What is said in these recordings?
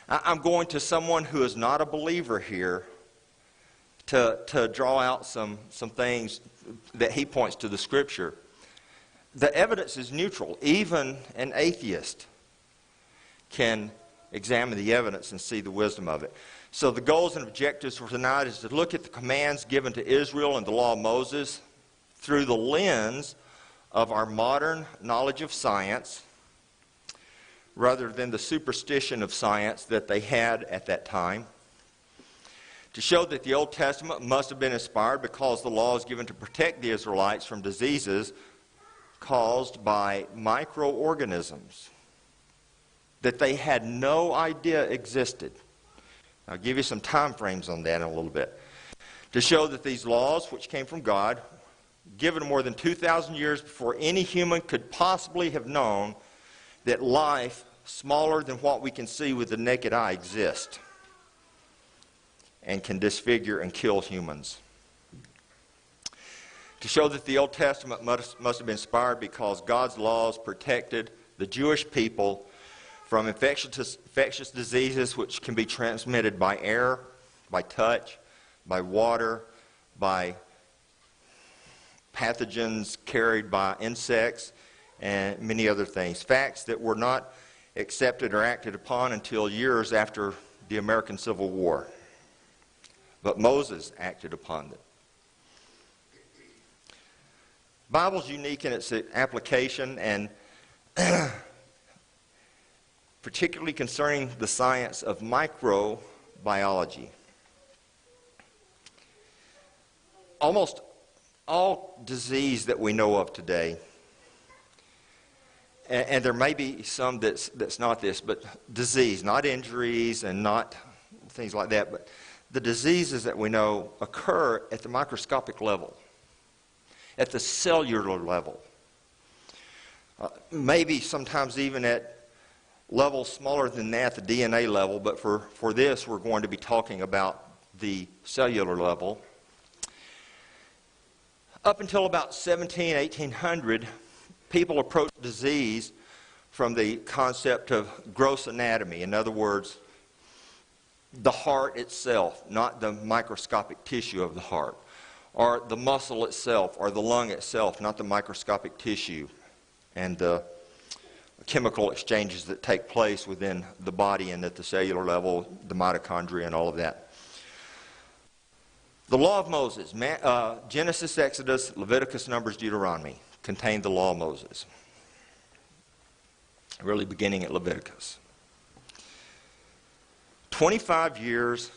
I'm going to someone who is not a believer here to draw out some things that he points to the Scripture. The evidence is neutral. Even an atheist can examine the evidence and see the wisdom of it. So the goals and objectives for tonight is to look at the commands given to Israel and the law of Moses through the lens of our modern knowledge of science, rather than the superstition of science that they had at that time. To show that the Old Testament must have been inspired because the law is given to protect the Israelites from diseases caused by microorganisms that they had no idea existed. I'll give you some time frames on that in a little bit. To show that these laws, which came from God, given more than 2,000 years before any human could possibly have known that life smaller than what we can see with the naked eye exists and can disfigure and kill humans. To show that the Old Testament must have been inspired because God's laws protected the Jewish people from infectious diseases which can be transmitted by air, by touch, by water, by pathogens carried by insects, and many other things. Facts that were not accepted or acted upon until years after the American Civil War. But Moses acted upon them. The Bible's unique in its application, and particularly concerning the science of microbiology. Almost all disease that we know of today, and there may be some that's not this, but disease, not injuries and not things like that, but the diseases that we know occur at the microscopic level, at the cellular level, maybe sometimes even at levels smaller than that, the DNA level, but for this we're going to be talking about the cellular level. Up until about 1800, people approached disease from the concept of gross anatomy. In other words, the heart itself, not the microscopic tissue of the heart, or the muscle itself, or the lung itself, not the microscopic tissue, and the chemical exchanges that take place within the body and at the cellular level, the mitochondria and all of that. The law of Moses, Genesis, Exodus, Leviticus, Numbers, Deuteronomy, contained the law of Moses. Really beginning at Leviticus. 25 years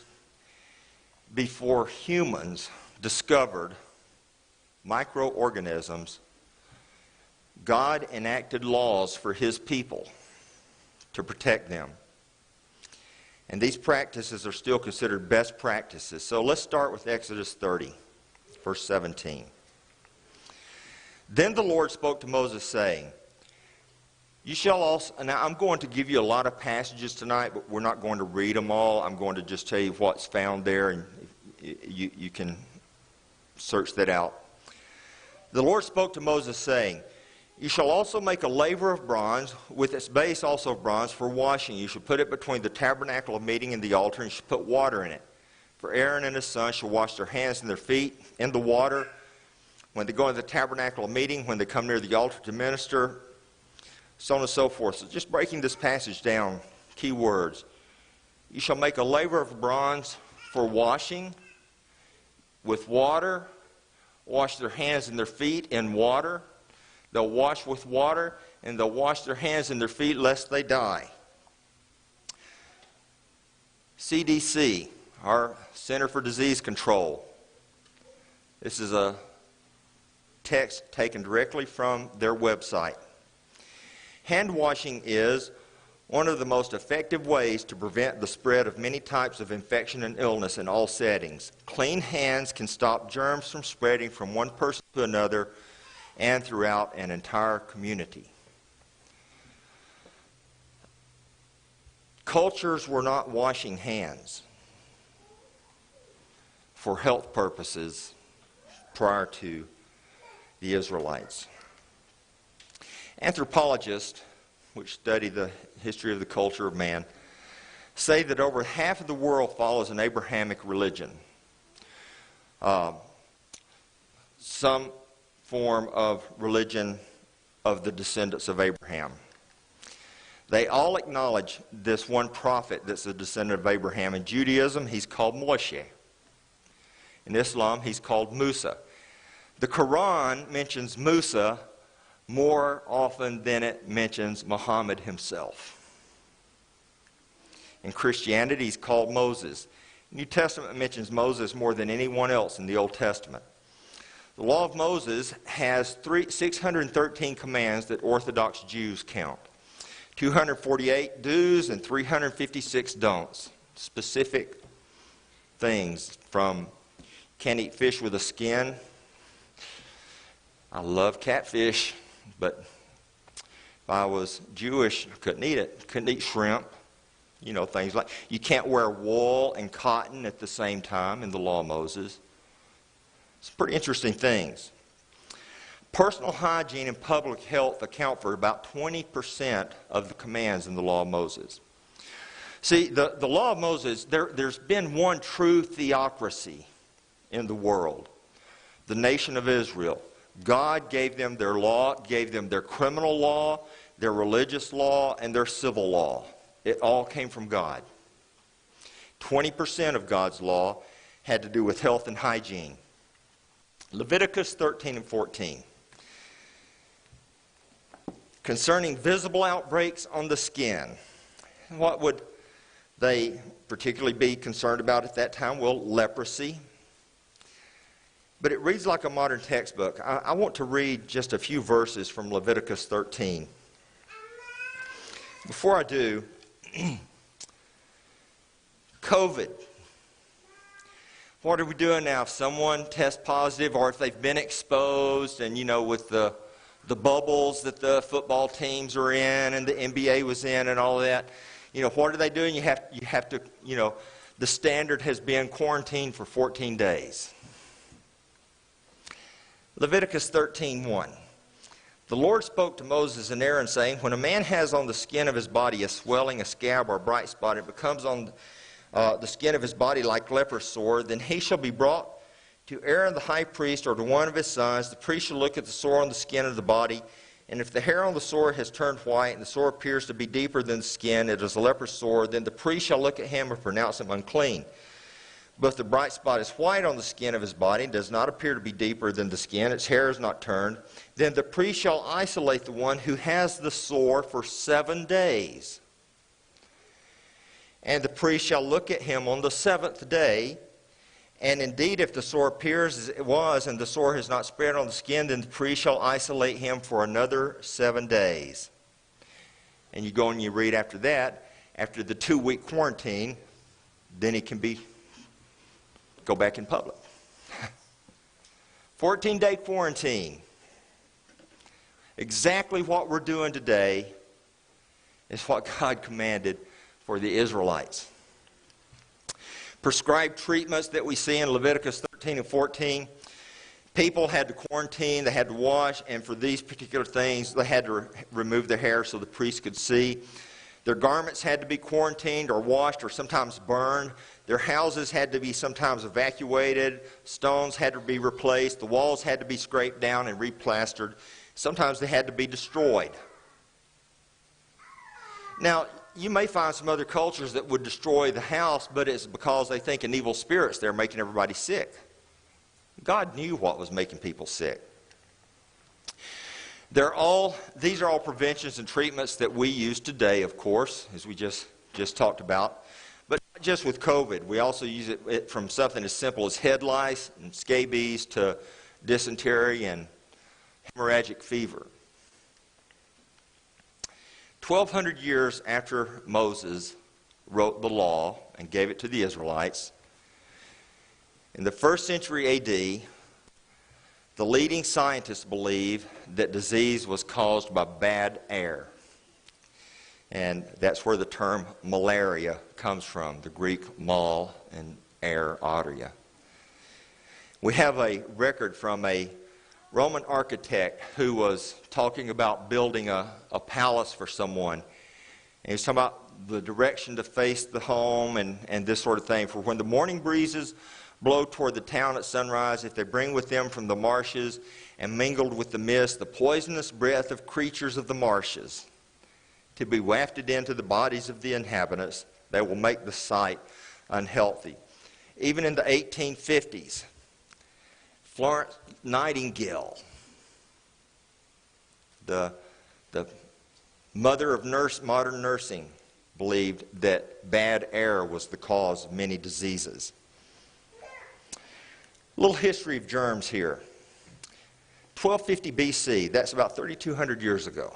before humans discovered microorganisms, God enacted laws for His people to protect them. And these practices are still considered best practices. So let's start with Exodus 30, verse 17. Then the Lord spoke to Moses, saying, you shall also, now I'm going to give you a lot of passages tonight, but we're not going to read them all. I'm going to just tell you what's found there, and you can search that out. The Lord spoke to Moses, saying, you shall also make a laver of bronze, with its base also of bronze, for washing. You shall put it between the tabernacle of meeting and the altar, and you shall put water in it. For Aaron and his sons shall wash their hands and their feet in the water when they go into the tabernacle of meeting, when they come near the altar to minister, so on and so forth. So just breaking this passage down, key words. You shall make a laver of bronze for washing with water, wash their hands and their feet in water. They'll wash with water, and they'll wash their hands and their feet lest they die. CDC, our Center for Disease Control. This is a text taken directly from their website. Hand washing is one of the most effective ways to prevent the spread of many types of infection and illness in all settings. Clean hands can stop germs from spreading from one person to another and throughout an entire community. Cultures were not washing hands for health purposes prior to the Israelites. Anthropologists, which study the history of the culture of man, say that over half of the world follows an Abrahamic religion. Some form of religion of the descendants of Abraham. They all acknowledge this one prophet that's a descendant of Abraham. In Judaism, he's called Moshe. In Islam, he's called Musa. The Quran mentions Musa more often than it mentions Muhammad himself. In Christianity, he's called Moses. The New Testament mentions Moses more than anyone else in the Old Testament. The Law of Moses has 613 commands that Orthodox Jews count. 248 do's and 356 don'ts. Specific things from can't eat fish with a skin. I love catfish, but if I was Jewish, I couldn't eat it. Couldn't eat shrimp. You know, things like you can't wear wool and cotton at the same time in the Law of Moses. Some pretty interesting things. Personal hygiene and public health account for about 20% of the commands in the Law of Moses. See, the Law of Moses, there's been one true theocracy in the world. The nation of Israel. God gave them their law, gave them their criminal law, their religious law, and their civil law. It all came from God. 20% of God's law had to do with health and hygiene. Leviticus 13 and 14. Concerning visible outbreaks on the skin. What would they particularly be concerned about at that time? Well, leprosy. But it reads like a modern textbook. I want to read just a few verses from Leviticus 13. Before I do, COVID. What are we doing now? If someone tests positive or if they've been exposed and, you know, with the bubbles that the football teams are in and the NBA was in and all of that, you know, what are they doing? You have to, you know, the standard has been quarantined for 14 days. Leviticus 13:1. The Lord spoke to Moses and Aaron, saying, when a man has on the skin of his body a swelling, a scab, or a bright spot, it becomes on the skin of his body like leprous sore, then he shall be brought to Aaron the high priest or to one of his sons. The priest shall look at the sore on the skin of the body, and if the hair on the sore has turned white, and the sore appears to be deeper than the skin, it is a leprous sore, then the priest shall look at him and pronounce him unclean. But if the bright spot is white on the skin of his body and does not appear to be deeper than the skin, its hair is not turned, then the priest shall isolate the one who has the sore for 7 days. And the priest shall look at him on the 7th day. And indeed, if the sore appears as it was, and the sore has not spread on the skin, then the priest shall isolate him for another 7 days. And you go and you read after that, after the 2-week quarantine, then he can go back in public. 14-day quarantine. Exactly what we're doing today is what God commanded for the Israelites. Prescribed treatments that we see in Leviticus 13 and 14. People had to quarantine, they had to wash, and for these particular things, they had to remove their hair so the priest could see. Their garments had to be quarantined or washed or sometimes burned. Their houses had to be sometimes evacuated. Stones had to be replaced. The walls had to be scraped down and replastered. Sometimes they had to be destroyed. Now, you may find some other cultures that would destroy the house, but it's because they think an evil spirit's there making everybody sick. God knew what was making people sick. These are all preventions and treatments that we use today, of course, as we just talked about. But not just with COVID. We also use it from something as simple as head lice and scabies to dysentery and hemorrhagic fever. 1,200 years after Moses wrote the law and gave it to the Israelites, in the 1st century A.D., the leading scientists believe that disease was caused by bad air. And that's where the term malaria comes from, the Greek mal and air, aria. We have a record from a Roman architect who was talking about building a palace for someone. And he was talking about the direction to face the home, and this sort of thing. For when the morning breezes blow toward the town at sunrise, if they bring with them from the marshes and mingled with the mist the poisonous breath of creatures of the marshes, to be wafted into the bodies of the inhabitants, they will make the sight unhealthy. Even in the 1850s, Florence Nightingale, the mother of modern nursing, believed that bad air was the cause of many diseases. A little history of germs here. 1250 BC, that's about 3,200 years ago.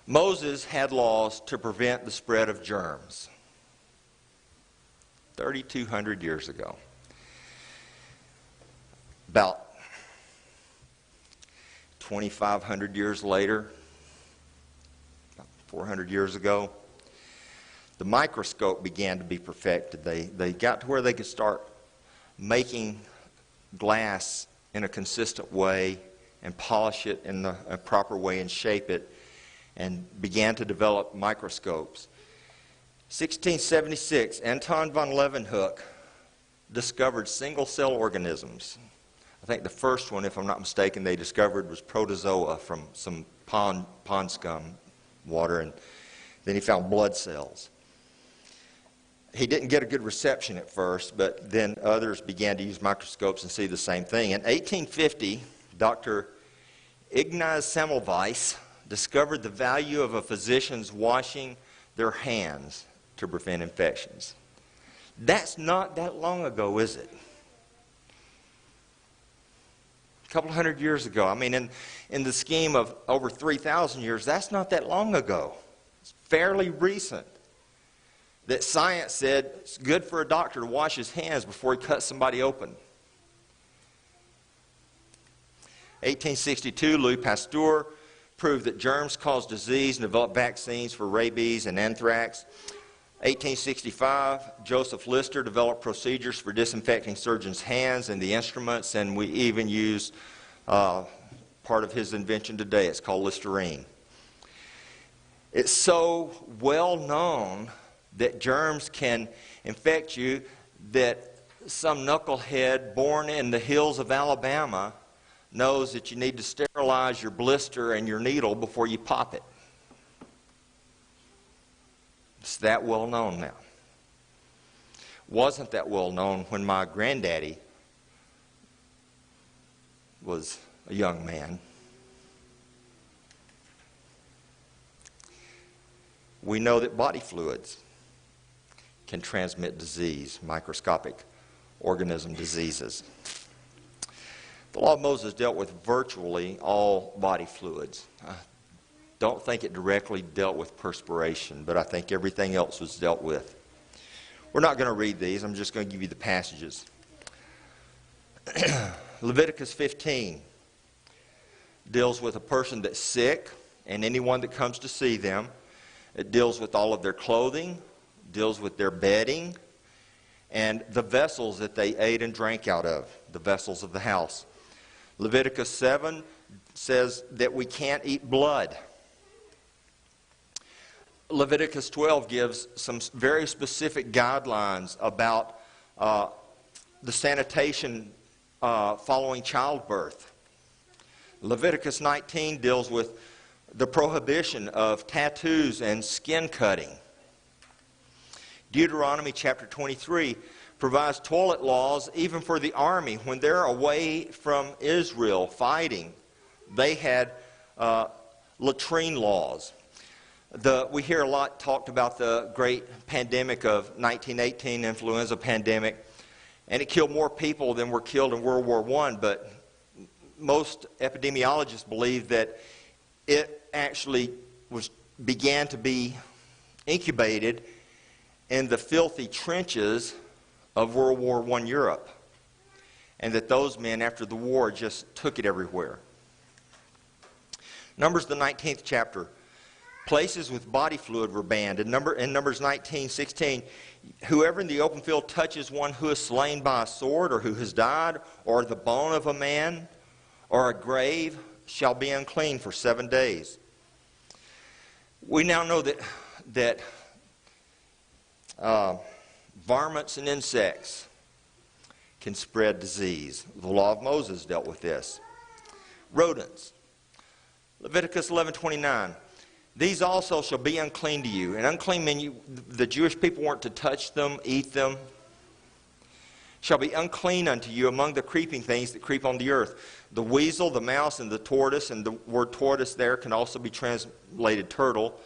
Moses had laws to prevent the spread of germs. 3,200 years ago. About 2,500 years later, about 400 years ago, the microscope began to be perfected. They got to where they could start making glass in a consistent way and polish it in a proper way and shape it, and began to develop microscopes. 1676, Anton von Leeuwenhoek discovered single-cell organisms. I think the first one, if I'm not mistaken, they discovered was protozoa from some pond scum water, and then he found blood cells. He didn't get a good reception at first, but then others began to use microscopes and see the same thing. In 1850, Dr. Ignaz Semmelweis discovered the value of a physician's washing their hands to prevent infections. That's not that long ago, is it? A couple hundred years ago. I mean, in the scheme of over 3,000 years, that's not that long ago. It's fairly recent that science said it's good for a doctor to wash his hands before he cuts somebody open. 1862, Louis Pasteur proved that germs cause disease and developed vaccines for rabies and anthrax. 1865, Joseph Lister developed procedures for disinfecting surgeons' hands and the instruments, and we even use part of his invention today. It's called Listerine. It's so well known that germs can infect you that some knucklehead born in the hills of Alabama knows that you need to sterilize your blister and your needle before you pop it. It's that well known now. Wasn't that well known when my granddaddy was a young man. We know that body fluids can transmit disease, microscopic organism diseases. The law of Moses dealt with virtually all body fluids. I don't think it directly dealt with perspiration, but I think everything else was dealt with. We're not going to read these. I'm just going to give you the passages. Leviticus 15 deals with a person that's sick and anyone that comes to see them. It deals with all of their clothing, deals with their bedding, and the vessels that they ate and drank out of, the vessels of the house. Leviticus 7 says that we can't eat blood. Leviticus 12 gives some very specific guidelines about the sanitation following childbirth. Leviticus 19 deals with the prohibition of tattoos and skin cutting. Deuteronomy chapter 23 provides toilet laws even for the army. When they're away from Israel fighting, they had latrine laws. We hear a lot talked about the great pandemic of 1918, influenza pandemic, and it killed more people than were killed in World War I, but most epidemiologists believe that it actually began to be incubated in the filthy trenches of World War I Europe, and that those men after the war just took it everywhere. Numbers, the 19th chapter. Places with body fluid were banned. In Numbers 19:16, whoever in the open field touches one who is slain by a sword or who has died, or the bone of a man, or a grave, shall be unclean for 7 days. We now know that varmints and insects can spread disease. The law of Moses dealt with this. Rodents. Leviticus 11:29. These also shall be unclean to you. And unclean mean the Jewish people weren't to touch them, eat them. Shall be unclean unto you among the creeping things that creep on the earth. The weasel, the mouse, and the tortoise, and the word tortoise there can also be translated turtle.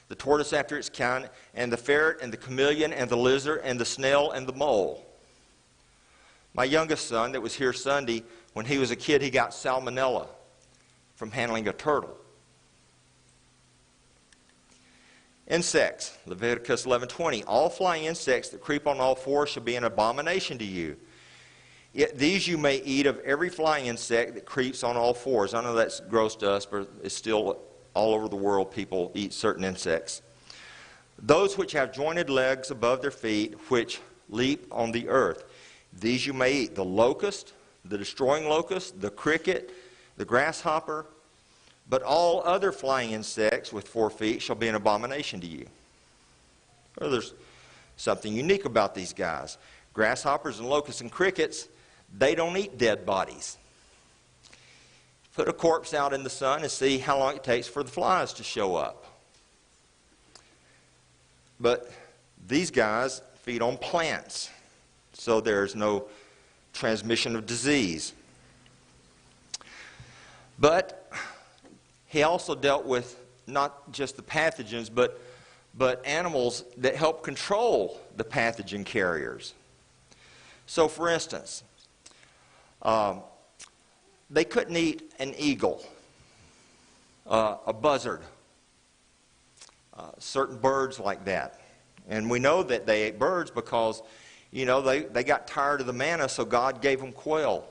The tortoise after its kind, and the ferret, and the chameleon, and the lizard, and the snail, and the mole. My youngest son that was here Sunday, when he was a kid, he got salmonella from handling a turtle. Insects, Leviticus 11:20. All flying insects that creep on all fours shall be an abomination to you. Yet these you may eat of every flying insect that creeps on all fours. I know that's gross to us, but it's still all over the world people eat certain insects. Those which have jointed legs above their feet, which leap on the earth. These you may eat. The locust, the destroying locust, the cricket, the grasshopper, but all other flying insects with 4 feet shall be an abomination to you. Well, there's something unique about these guys. Grasshoppers and locusts and crickets, they don't eat dead bodies. Put a corpse out in the sun and see how long it takes for the flies to show up. But these guys feed on plants, so there's no transmission of disease. But he also dealt with not just the pathogens, but animals that help control the pathogen carriers. So, for instance, they couldn't eat an eagle, a buzzard, certain birds like that. And we know that they ate birds because, they got tired of the manna, so God gave them quail.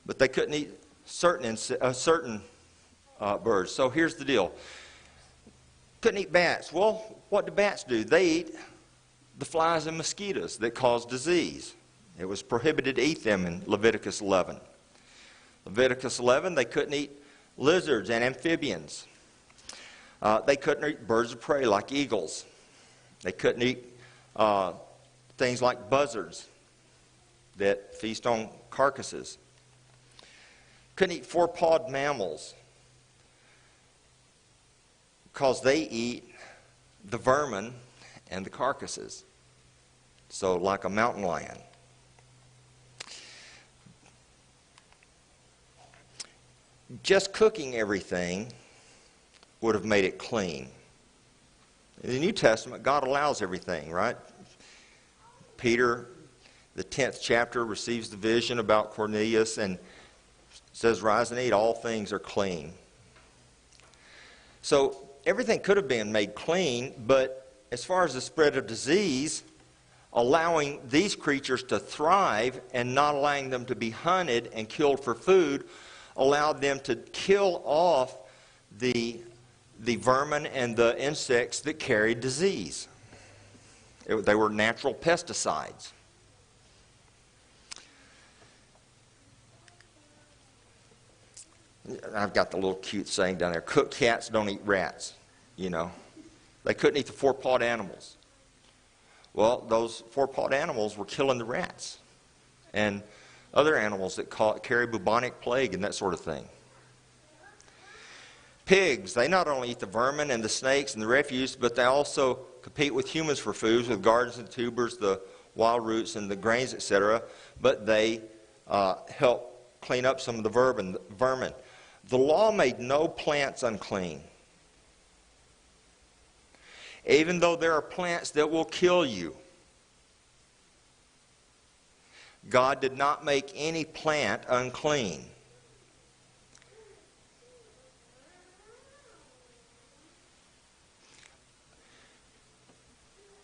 But they couldn't eat certain birds. So here's the deal. Couldn't eat bats. Well, what do bats do? They eat the flies and mosquitoes that cause disease. It was prohibited to eat them in Leviticus 11. Leviticus 11, they couldn't eat lizards and amphibians. They couldn't eat birds of prey like eagles. They couldn't eat things like buzzards that feast on carcasses. Couldn't eat 4-pawed mammals because they eat the vermin and the carcasses. So like a mountain lion. Just cooking everything would have made it clean. In the New Testament, God allows everything, right? Peter, the 10th chapter, receives the vision about Cornelius and says, rise and eat, all things are clean. So everything could have been made clean, but as far as the spread of disease, allowing these creatures to thrive and not allowing them to be hunted and killed for food allowed them to kill off the vermin and the insects that carried disease. They were natural pesticides. I've got the little cute saying down there, cooked cats don't eat rats, They couldn't eat the 4-pawed animals. Well, those 4-pawed animals were killing the rats and other animals that carry bubonic plague and that sort of thing. Pigs, they not only eat the vermin and the snakes and the refuse, but they also compete with humans for food with gardens and tubers, the wild roots and the grains, etc. But they help clean up some of the vermin. The law made no plants unclean. Even though there are plants that will kill you, God did not make any plant unclean.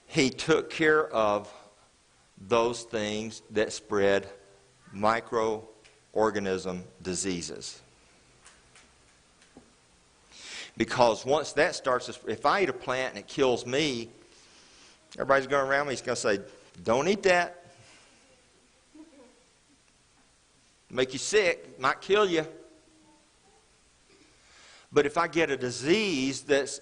He took care of those things that spread microorganism diseases. Because once that starts, if I eat a plant and it kills me, everybody's going around me, he's going to say, don't eat that. Make you sick, might kill you. But if I get a disease that's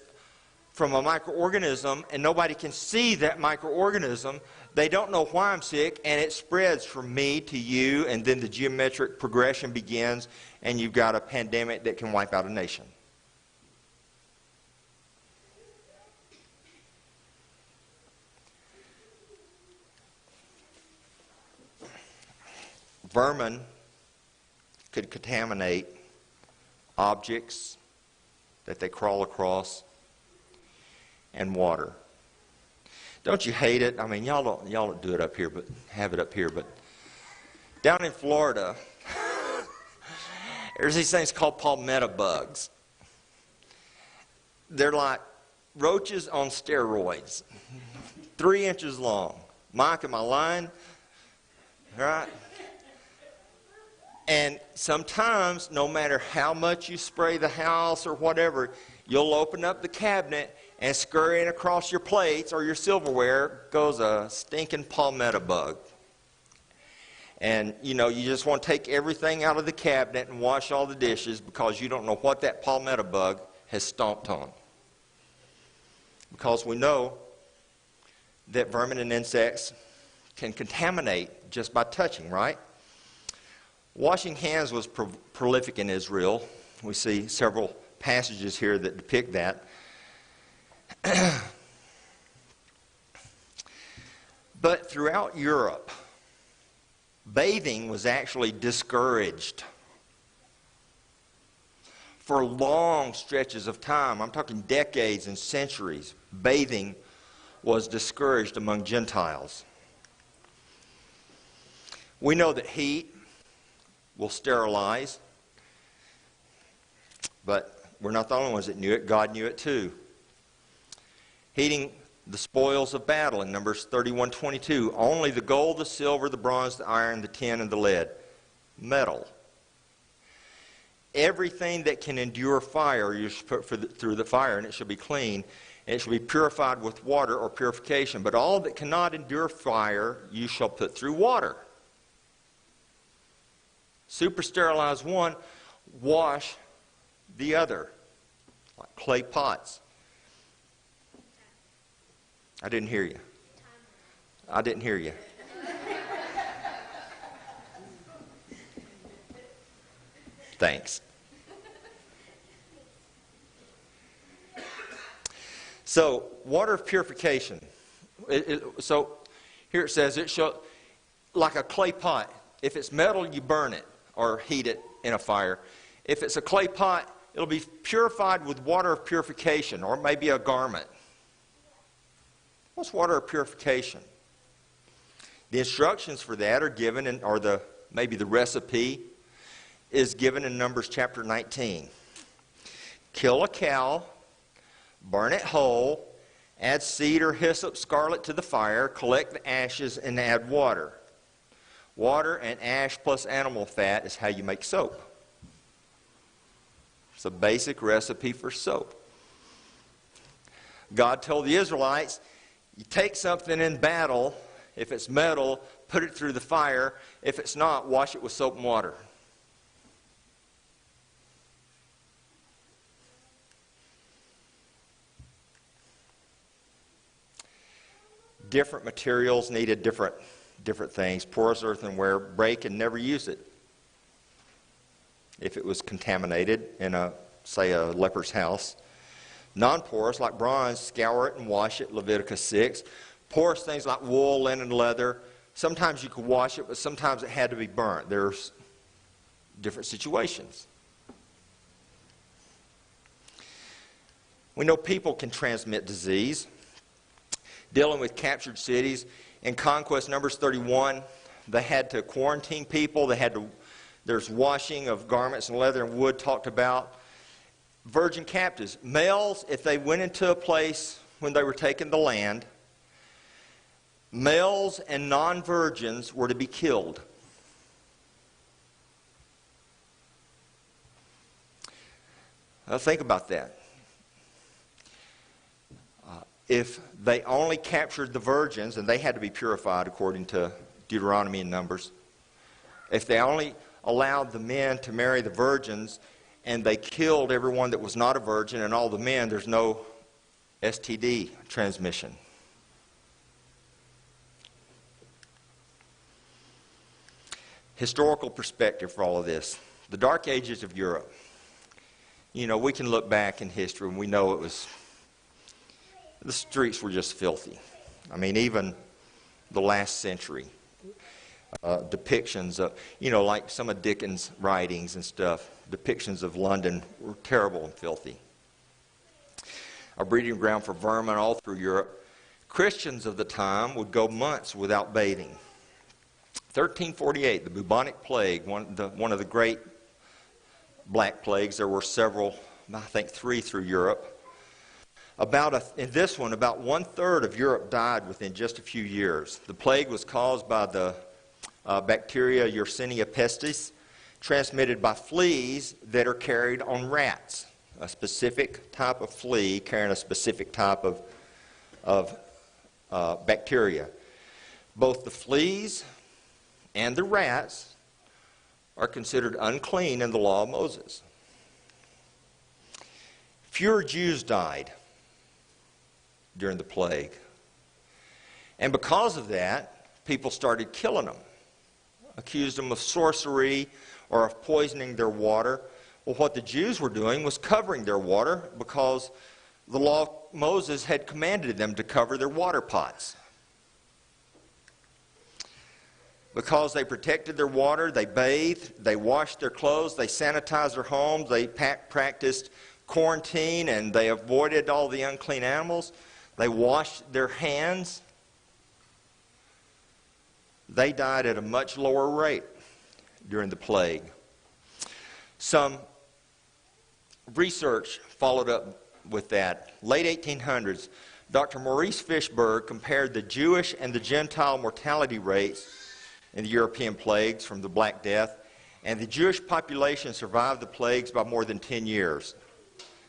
from a microorganism and nobody can see that microorganism, they don't know why I'm sick, and it spreads from me to you, and then the geometric progression begins, and you've got a pandemic that can wipe out a nation. Vermin could contaminate objects that they crawl across and water. Don't you hate it? I mean, y'all don't do it up here, but have it up here. But down in Florida, there's these things called palmetto bugs. They're like roaches on steroids, 3 inches long. Mike, am I lying? Right? And sometimes, no matter how much you spray the house or whatever, you'll open up the cabinet and scurrying across your plates or your silverware goes a stinking palmetto bug. And, you know, you just want to take everything out of the cabinet and wash all the dishes because you don't know what that palmetto bug has stomped on. Because we know that vermin and insects can contaminate just by touching, right? Washing hands was prolific in Israel. We see several passages here that depict that. But throughout Europe, bathing was actually discouraged for long stretches of time. I'm talking decades and centuries. Bathing was discouraged among Gentiles. We know that heat will sterilize, but we're not the only ones that knew it. God knew it too. Heating the spoils of battle in Numbers 31:22. Only the gold, the silver, the bronze, the iron, the tin, and the lead. Metal. Everything that can endure fire, you should put through the fire, and it should be clean. And it should be purified with water or purification. But all that cannot endure fire, you shall put through water. Super sterilize one, wash the other, like clay pots. I didn't hear you. I didn't hear you. Thanks. So, water of purification. So, here it says, it shall, like a clay pot. If it's metal, you burn it or heat it in a fire. If it's a clay pot, it'll be purified with water of purification, or maybe a garment. What's water of purification? The instructions for that are given, maybe the recipe is given in Numbers chapter 19. Kill a cow, burn it whole, add cedar, hyssop, scarlet to the fire, collect the ashes, and add water. Water and ash plus animal fat is how you make soap. It's a basic recipe for soap. God told the Israelites, you take something in battle, if it's metal, put it through the fire. If it's not, wash it with soap and water. Different materials needed different things. Porous earthenware, break and never use it. If it was contaminated in say a leper's house. Non-porous, like bronze, scour it and wash it, Leviticus 6. Porous things like wool, linen, leather. Sometimes you could wash it, but sometimes it had to be burnt. There's different situations. We know people can transmit disease. Dealing with captured cities. In Conquest, Numbers 31, they had to quarantine people. There's washing of garments and leather and wood talked about. Virgin captives. Males, if they went into a place when they were taking the land, males and non-virgins were to be killed. Now think about that. If they only captured the virgins, and they had to be purified according to Deuteronomy and Numbers, if they only allowed the men to marry the virgins and they killed everyone that was not a virgin, and all the men, there's no STD transmission. Historical perspective for all of this. The Dark Ages of Europe. You know, we can look back in history and we know the streets were just filthy. I mean, even the last century. Depictions of, you know, like some of Dickens' writings and stuff, depictions of London were terrible and filthy. A breeding ground for vermin all through Europe. Christians of the time would go months without bathing. 1348, the bubonic plague, one of the great black plagues. There were several, I think 3 through Europe. In this one, about 1/3 of Europe died within just a few years. The plague was caused by the bacteria Yersinia pestis, transmitted by fleas that are carried on rats. A specific type of flea carrying a specific type of bacteria. Both the fleas and the rats are considered unclean in the law of Moses. Fewer Jews died during the plague. And because of that, people started killing them. Accused them of sorcery or of poisoning their water. Well, what the Jews were doing was covering their water because the law of Moses had commanded them to cover their water pots. Because they protected their water, they bathed, they washed their clothes, they sanitized their homes, they practiced quarantine, and they avoided all the unclean animals. They washed their hands. They died at a much lower rate during the plague. Some research followed up with that. Late 1800s, Dr. Maurice Fishberg compared the Jewish and the Gentile mortality rates in the European plagues from the Black Death, and the Jewish population survived the plagues by more than 10 years.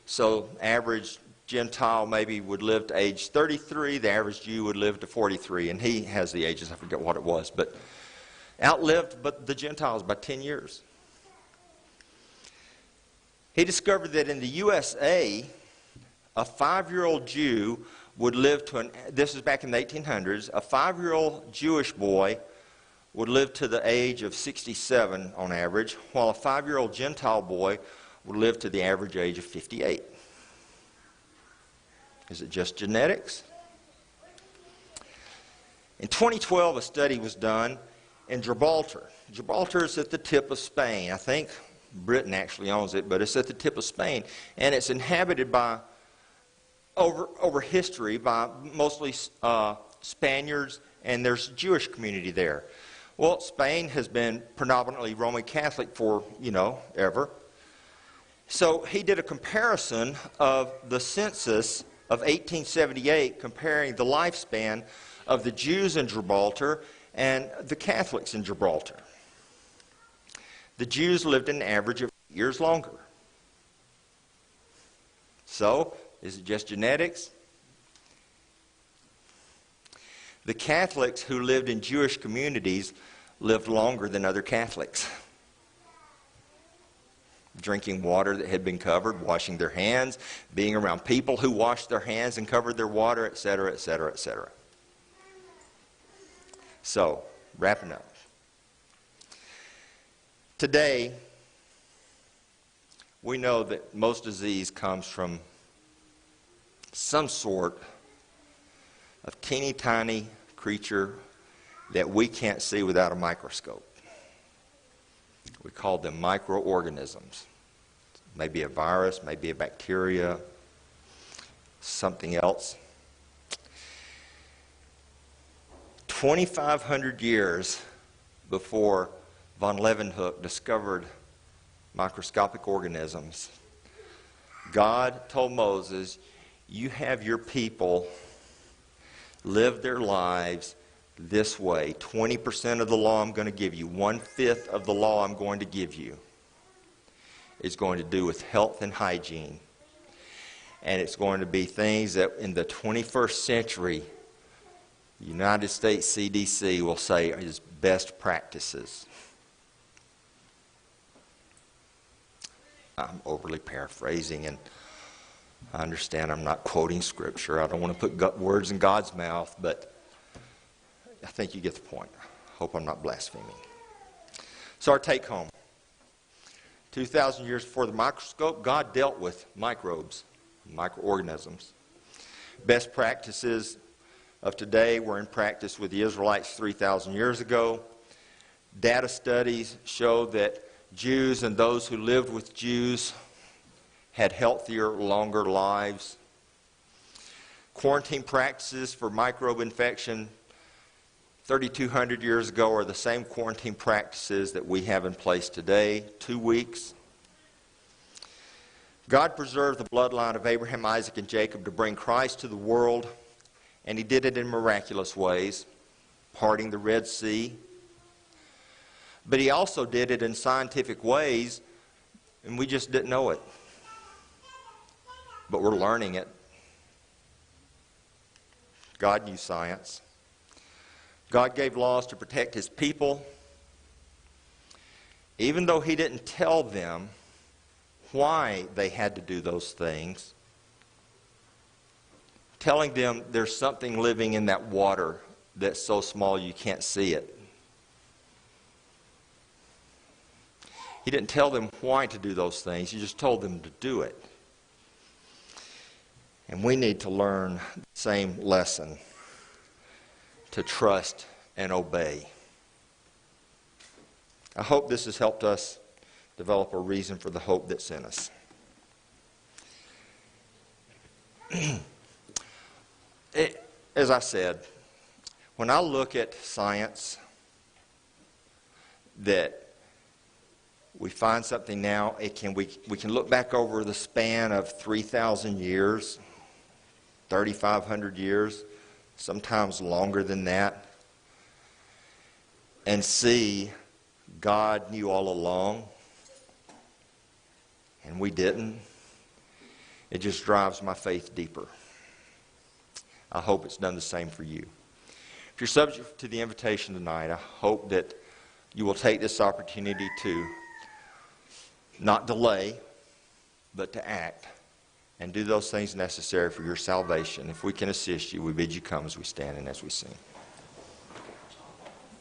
So average Gentile maybe would live to age 33, the average Jew would live to 43, and he has the ages, I forget what it was, but outlived the Gentiles by 10 years. He discovered that in the USA, a 5-year-old Jew would live to, this is back in the 1800s, a 5-year-old Jewish boy would live to the age of 67 on average, while a 5-year-old Gentile boy would live to the average age of 58. Is it just genetics? In 2012, a study was done in Gibraltar. Gibraltar is at the tip of Spain. I think Britain actually owns it, but it's at the tip of Spain. And it's inhabited by, over history, by mostly Spaniards, and there's a Jewish community there. Well, Spain has been predominantly Roman Catholic for, ever. So he did a comparison of the census of 1878, comparing the lifespan of the Jews in Gibraltar and the Catholics in Gibraltar. The Jews lived an average of 8 years longer. So, is it just genetics? The Catholics who lived in Jewish communities lived longer than other Catholics. Drinking water that had been covered, washing their hands, being around people who washed their hands and covered their water, etc., etc., etc. So, wrapping up. Today, we know that most disease comes from some sort of teeny tiny creature that we can't see without a microscope. We call them microorganisms. Maybe a virus, maybe a bacteria, something else. 2,500 years before von Leeuwenhoek discovered microscopic organisms, God told Moses, you have your people live their lives this way. 20% of the law I'm going to give you, 1/5 of the law I'm going to give you is going to do with health and hygiene. And it's going to be things that in the 21st century, the United States CDC will say is best practices. I'm overly paraphrasing, and I understand I'm not quoting Scripture. I don't want to put words in God's mouth, but I think you get the point. Hope I'm not blaspheming. So our take home. 2,000 years before the microscope, God dealt with microbes, microorganisms. Best practices of today were in practice with the Israelites 3,000 years ago. Data studies show that Jews and those who lived with Jews had healthier, longer lives. Quarantine practices for microbe infection 3,200 years ago are the same quarantine practices that we have in place today, 2 weeks. God preserved the bloodline of Abraham, Isaac, and Jacob to bring Christ to the world, and He did it in miraculous ways, parting the Red Sea. But He also did it in scientific ways, and we just didn't know it. But we're learning it. God knew science. God gave laws to protect His people, even though He didn't tell them why they had to do those things. Telling them there's something living in that water that's so small you can't see it. He didn't tell them why to do those things. He just told them to do it. And we need to learn the same lesson, to trust and obey. I hope this has helped us develop a reason for the hope that's in us. As I said, when I look at science, that we find something now, we can look back over the span of 3,000 years, 3,500 years, sometimes longer than that, and see God knew all along, and we didn't. It just drives my faith deeper. I hope it's done the same for you. If you're subject to the invitation tonight, I hope that you will take this opportunity to not delay, but to act and do those things necessary for your salvation. If we can assist you, we bid you come as we stand and as we sing.